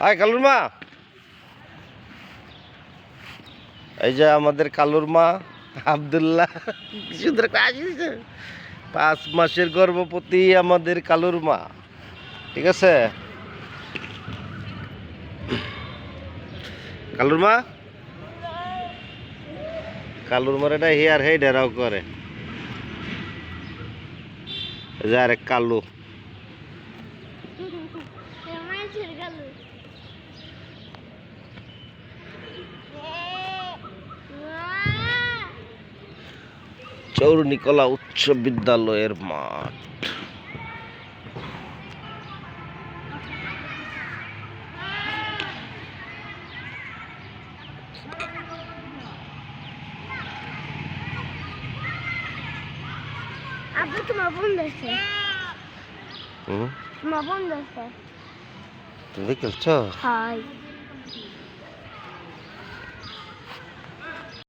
High কালুর মা, এই যে আমাদের কালুর মা আব্দুল্লাহ, সুন্দর 5 মাসের গর্ভবতী আমাদের কালুর মা। ঠিক আছে কালুর মা, কালুর মার এটা হেয়ার হেড এরাও করে যে আরেক কালু। চৌরনিকলা উচ্চ বিদ্যালয়ের মাঠ। আব্বু তোমার বন্ধ আছে। তোমার বন্ধ আছে। তুমি খেলছো? হাই।